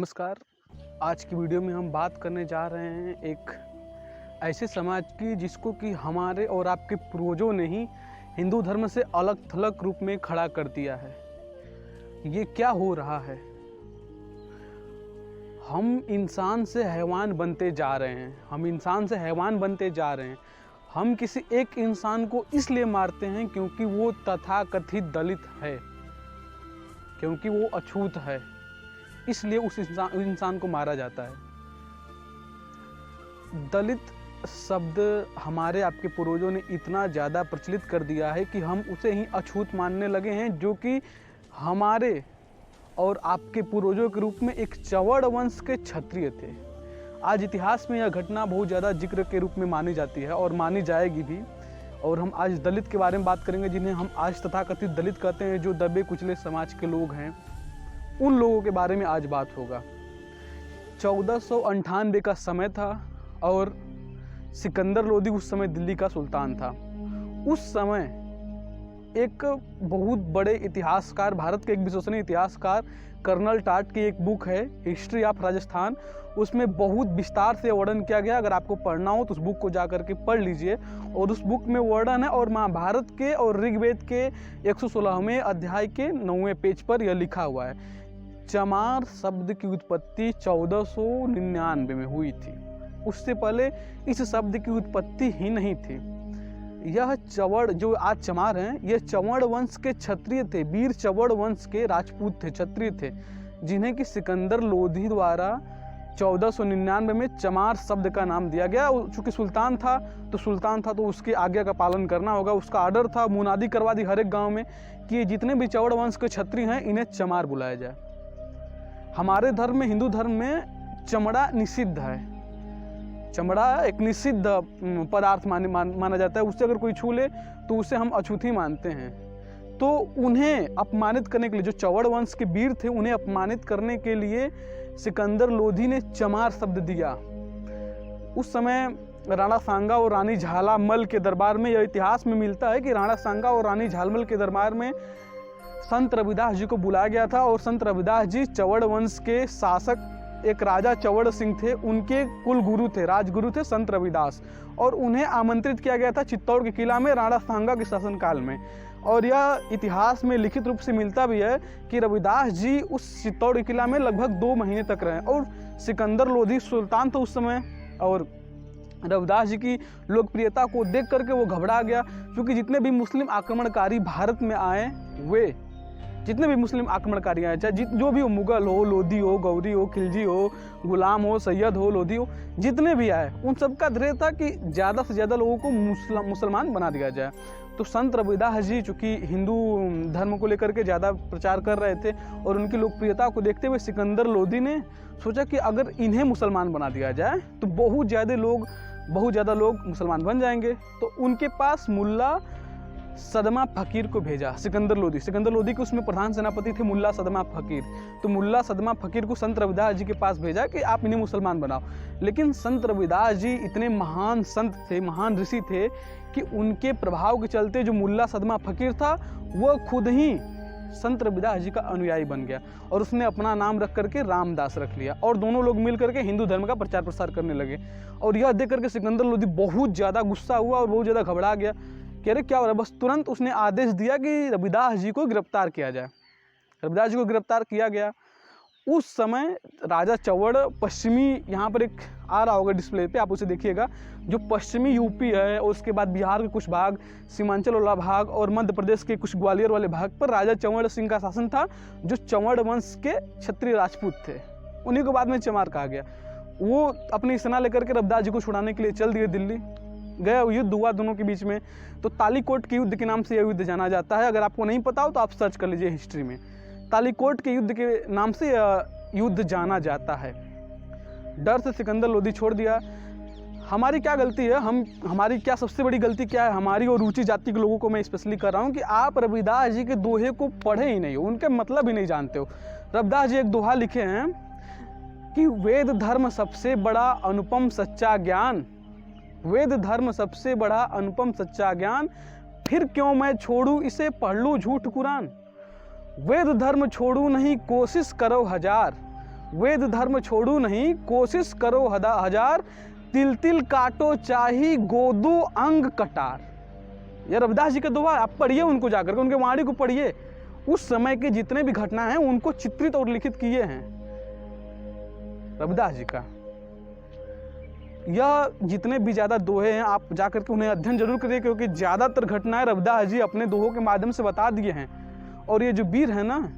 नमस्कार। आज की वीडियो में हम बात करने जा रहे हैं एक ऐसे समाज की जिसको कि हमारे और आपके पूर्वजों ने ही हिंदू धर्म से अलग थलग रूप में खड़ा कर दिया है। ये क्या हो रहा है? हम इंसान से हैवान बनते जा रहे हैं। हम किसी एक इंसान को इसलिए मारते हैं क्योंकि वो तथाकथित दलित है, क्योंकि वो अछूत है, इसलिए उस इंसान को मारा जाता है। दलित शब्द हमारे आपके पूर्वजों ने इतना ज़्यादा प्रचलित कर दिया है कि हम उसे ही अछूत मानने लगे हैं, जो कि हमारे और आपके पूर्वजों के रूप में एक चवड़ वंश के क्षत्रिय थे। आज इतिहास में यह घटना बहुत ज़्यादा जिक्र के रूप में मानी जाती है और मानी जाएगी भी। और हम आज दलित के बारे में बात करेंगे, जिन्हें हम आज तथाकथित दलित कहते हैं, जो दबे कुचले समाज के लोग हैं। उन लोगों के बारे में आज बात होगा। 1498 का समय था और सिकंदर लोदी उस समय दिल्ली का सुल्तान था। उस समय एक बहुत बड़े इतिहासकार, भारत के एक विश्वसनीय इतिहासकार कर्नल टाट की एक बुक है हिस्ट्री ऑफ राजस्थान, उसमें बहुत विस्तार से वर्णन किया गया। अगर आपको पढ़ना हो तो उस बुक को जा करके पढ़ लीजिए। और उस बुक में वर्णन है, और महाभारत के और ऋग्वेद के 116वें अध्याय के 9वें पेज पर यह लिखा हुआ है। चमार शब्द की उत्पत्ति 1499 में हुई थी। उससे पहले इस शब्द की उत्पत्ति ही नहीं थी। यह चवड़, जो आज चमार हैं, यह चवड़ वंश के क्षत्रिय थे, वीर चवड़ वंश के राजपूत थे, क्षत्रिय थे, जिन्हें कि सिकंदर लोधी द्वारा 1499 में चमार शब्द का नाम दिया गया। चूंकि सुल्तान था तो उसकी आज्ञा का पालन करना होगा। उसका आर्डर था, मुनादी करवा दी हर एक गाँव में कि जितने भी चवड़ वंश के क्षत्रिय हैं इन्हें चमार बुलाया जाए। हमारे धर्म में, हिंदू धर्म में चमड़ा निषिद्ध है। चमड़ा एक निषिद्ध पदार्थ माना जाता है। उससे अगर कोई छू ले तो उसे हम अछूत ही मानते हैं। तो उन्हें अपमानित करने के लिए, जो चवड़ वंश के वीर थे, उन्हें अपमानित करने के लिए सिकंदर लोधी ने चमार शब्द दिया। उस समय राणा सांगा और रानी झालामल के दरबार में, यह इतिहास में मिलता है कि राणा सांगा और रानी झालामल के दरबार में संत रविदास जी को बुलाया गया था। और संत रविदास जी चवड़ वंश के शासक एक राजा चवड़ सिंह थे, उनके कुल गुरु थे, राजगुरु थे संत रविदास। और उन्हें आमंत्रित किया गया था चित्तौड़ के किला में राणा सांगा के शासनकाल में। और यह इतिहास में लिखित रूप से मिलता भी है कि रविदास जी उस चित्तौड़ के किला में लगभग 2 महीने तक रहे। और सिकंदर लोधी सुल्तान था उस समय, और रविदास जी की लोकप्रियता को देख करके वो घबरा गया, क्योंकि जितने भी मुस्लिम आक्रमणकारी भारत में आए, वे जितने भी मुस्लिम आक्रमणकारी आए, चाहे जो भी हो, मुगल हो, लोधी हो, गौरी हो, खिलजी हो, गुलाम हो, सैयद हो, लोधी हो, जितने भी आए, उन सबका ध्येय था कि ज़्यादा से ज़्यादा लोगों को मुसलमान बना दिया जाए। तो संत रविदास जी चूँकि हिंदू धर्म को लेकर के ज़्यादा प्रचार कर रहे थे, और उनकी लोकप्रियता को देखते हुए सिकंदर लोधी ने सोचा कि अगर इन्हें मुसलमान बना दिया जाए तो बहुत ज़्यादा लोग मुसलमान बन जाएंगे। तो उनके पास मुल्ला सदमा फकीर को भेजा सिकंदर लोधी के उसमें प्रधान सेनापति थे मुल्ला सदमा फकीर। तो मुल्ला सदमा फकीर को संत रविदास जी के पास भेजा कि आप इन्हें मुसलमान बनाओ। लेकिन संत रविदास जी इतने महान संत थे, महान ऋषि थे, कि उनके प्रभाव के चलते जो मुल्ला सदमा फकीर था वह खुद ही संत रविदास जी का अनुयायी बन गया, और उसने अपना नाम रख करके रामदास रख लिया। और दोनों लोग मिल करके हिंदू धर्म का प्रचार प्रसार करने लगे। और यह देख करके सिकंदर लोधी बहुत ज़्यादा गुस्सा हुआ और बहुत ज़्यादा घबरा गया कि अरे क्या हो रहा है। बस तुरंत उसने आदेश दिया कि रविदास जी को गिरफ्तार किया जाए। रविदास जी को गिरफ्तार किया गया। उस समय राजा चवड़ पश्चिमी, यहाँ पर एक आ रहा होगा डिस्प्ले पे, आप उसे देखिएगा, जो पश्चिमी यूपी है और उसके बाद बिहार के कुछ भाग, सीमांचल वाला भाग और मध्य प्रदेश के कुछ ग्वालियर वाले भाग पर राजा चवड़ सिंह का शासन था, जो चवड़ वंश के क्षत्रिय राजपूत थे। उन्हीं को बाद में चमार कहा गया। वो अपनी सेना लेकर के रविदास जी को छुड़ाने के लिए चल दिए दिल्ली गए। युद्ध हुआ दोनों के बीच में। तो तालीकोट के युद्ध के नाम से यह युद्ध जाना जाता है। अगर आपको नहीं पता हो तो आप सर्च कर लीजिए हिस्ट्री में। तालीकोट के युद्ध के नाम से युद्ध जाना जाता है। डर से सिकंदर लोधी छोड़ दिया। हमारी क्या गलती है, हमारी क्या सबसे बड़ी गलती क्या है, हमारी और ऊंची जाति के लोगों को मैं स्पेशली कर रहा हूँ, कि आप रविदास जी के दोहे को पढ़े ही नहीं हो, उनके मतलब ही नहीं जानते हो। रविदास जी एक दोहा लिखे हैं कि वेद धर्म सबसे बड़ा अनुपम सच्चा ज्ञान, वेद धर्म सबसे बड़ा अनुपम सच्चा ज्ञान, फिर क्यों मैं छोड़ूं इसे पढ़ लूं झूठ कुरान। वेद धर्म छोड़ूं नहीं कोशिश करो हजार, वेद धर्म छोड़ू नहीं, कोशिश करो हजार, तिल तिल काटो चाही, गोदू अंग कटार। ये रविदास जी का दोहा, आप पढ़िए उनको जाकर के, उनके वाणी को पढ़िए। उस समय के जितने भी घटना हैं उनको चित्रित और लिखित किए हैं रविदास जी का। यह जितने भी ज्यादा दोहे हैं आप जाकर के उन्हें अध्ययन जरूर करिए, क्योंकि ज्यादातर घटनाएं रविदास जी अपने दोहों के माध्यम से बता दिए हैं। और ये जो वीर है ना,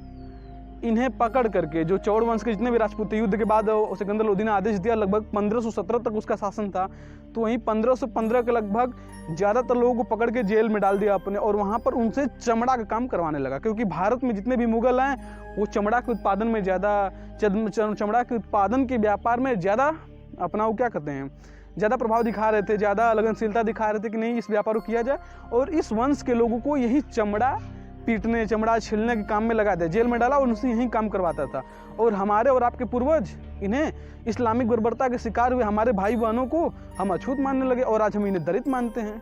इन्हें पकड़ करके जो चौड़ वंश के जितने भी राजपूत थे, युद्ध के बाद सिकंदर लोदी ने आदेश दिया, लगभग 1517 तक उसका शासन था, तो वहीं 1515 के लगभग ज़्यादातर लोगों को पकड़ के जेल में डाल दिया अपने, और वहाँ पर उनसे चमड़ा का काम करवाने लगा। क्योंकि भारत में जितने भी मुगल हैं वो चमड़ा के उत्पादन में ज़्यादा, चमड़ा के उत्पादन के व्यापार में ज़्यादा अपना वो क्या कहते हैं, ज़्यादा प्रभाव दिखा रहे थे, ज़्यादा लगनशीलता दिखा रहे थे कि नहीं इस व्यापार को किया जाए। और इस वंश के लोगों को यही चमड़ा पीटने, चमड़ा छीलने के काम में लगा दिया, जेल में डाला और उनसे यही काम करवाता था। और हमारे और आपके पूर्वज इन्हें इस्लामिक बर्बरता के शिकार हुए हमारे भाई बहनों को हम अछूत मानने लगे, और आज हम इन्हें दलित मानते हैं।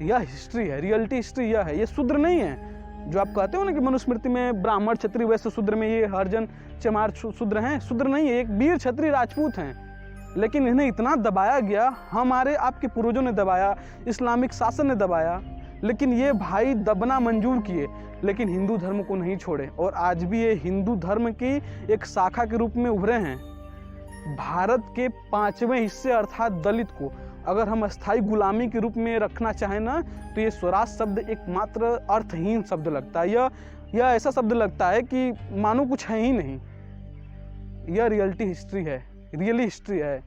यह हिस्ट्री है, रियलिटी हिस्ट्री यह है। ये शूद्र नहीं है जो आप कहते हो ना कि मनुस्मृति में ब्राह्मण क्षत्रिय वैश्य शूद्र में ये हरिजन चमार शूद्र हैं। शूद्र नहीं है, एक वीर क्षत्रिय राजपूत हैं, लेकिन इन्हें इतना दबाया गया, हमारे आपके पूर्वजों ने दबाया, इस्लामिक शासन ने दबाया, लेकिन ये भाई दबना मंजूर किए, लेकिन हिंदू धर्म को नहीं छोड़े। और आज भी ये हिंदू धर्म की एक शाखा के रूप में उभरे हैं। भारत के 5वें हिस्से अर्थात दलित को अगर हम अस्थायी गुलामी के रूप में रखना चाहें ना, तो ये स्वराज शब्द एकमात्र अर्थहीन शब्द लगता है। यह ऐसा शब्द लगता है कि मानो कुछ है ही नहीं। यह रियलिटी हिस्ट्री है, रियली हिस्ट्री है।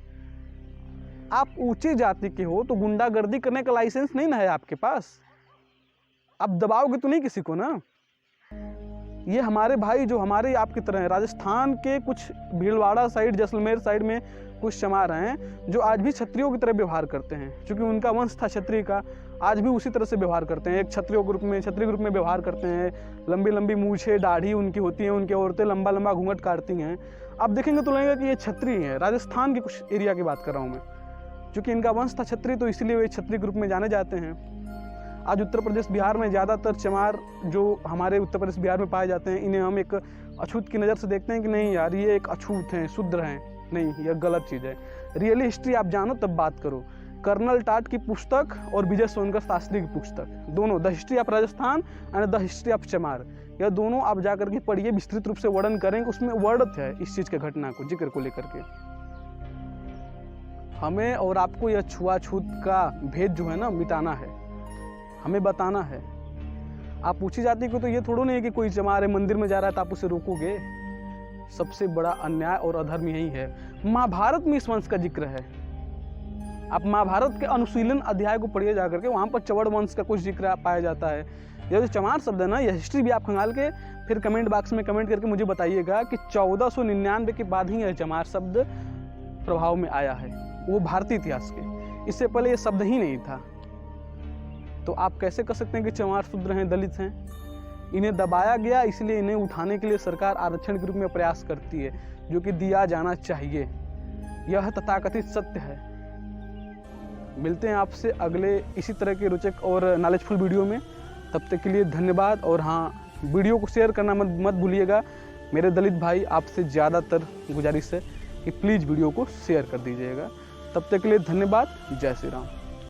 आप ऊंची जाति के हो तो गुंडागर्दी करने का लाइसेंस नहीं ना है आपके पास, आप दबाओगे तो नहीं किसी को ना। ये हमारे भाई जो हमारे आपकी तरह हैं, राजस्थान के कुछ भीलवाड़ा साइड, जैसलमेर साइड में कुछ चमार हैं जो आज भी क्षत्रियों की तरह व्यवहार करते हैं, क्योंकि उनका वंश था क्षत्रिय का, आज भी उसी तरह से व्यवहार करते हैं। एक क्षत्रिय ग्रुप में व्यवहार करते हैं, लंबी लंबी मूछें दाढ़ी उनकी होती हैं, उनकी औरतें लंबा लंबा घूंघट काटती हैं। आप देखेंगे तो लगेगा कि ये क्षत्रिय हैं। राजस्थान के कुछ एरिया की बात कर रहा हूँ मैं, क्योंकि इनका वंश था क्षत्रिय, तो इसीलिए वे क्षत्रिय ग्रुप में जाने जाते हैं। आज उत्तर प्रदेश बिहार में ज़्यादातर चमार जो हमारे उत्तर प्रदेश बिहार में पाए जाते हैं, इन्हें हम एक अछूत की नज़र से देखते हैं कि नहीं यार ये एक अछूत हैं, शूद्र हैं। नहीं, यह गलत चीज़ है। रियली हिस्ट्री आप जानो तब बात करो। कर्नल टाट की पुस्तक और विजय सोनकर शास्त्री की पुस्तक, दोनों, the history of Rajasthan and the history of चमार, यह दोनों आप जाकर के पढ़िए, विस्तृत रूप से वर्णन करेंगे, उसमें वर्णित है इस चीज़ के घटना को, जिक्र को लेकर के। हमें और आपको यह छुआछूत का भेद जो है ना मिटाना है, हमें बताना है। आप ऊंची जाति को तो ये थोड़ा नहीं है कि कोई चमार मंदिर में जा रहा है तो आप उसे रोकोगे। सबसे बड़ा अन्याय और अधर्म यही है। महाभारत में इस वंश का जिक्र है। आप महाभारत के अनुशीलन अध्याय को पढ़िए जाकर के, वहाँ पर चवड़ वंश का कुछ जिक्र पाया जाता है। यह जो चमार शब्द है ना, यह हिस्ट्री भी आप खंगाल के फिर कमेंट बॉक्स में कमेंट करके मुझे बताइएगा कि 1499 के बाद ही यह चमार शब्द प्रभाव में आया है, वो भारतीय इतिहास के। इससे पहले यह शब्द ही नहीं था। तो आप कैसे कह सकते हैं कि चमार शूद्र हैं, दलित हैं? इन्हें दबाया गया, इसलिए इन्हें उठाने के लिए सरकार आरक्षण के रूप में प्रयास करती है, जो कि दिया जाना चाहिए। यह तथाकथित सत्य है। मिलते हैं आपसे अगले इसी तरह के रोचक और नॉलेजफुल वीडियो में। तब तक के लिए धन्यवाद। और हाँ, वीडियो को शेयर करना मत भूलिएगा। मेरे दलित भाई, आपसे ज़्यादातर गुजारिश है कि प्लीज़ वीडियो को शेयर कर दीजिएगा। तब तक के लिए धन्यवाद। जय श्री राम।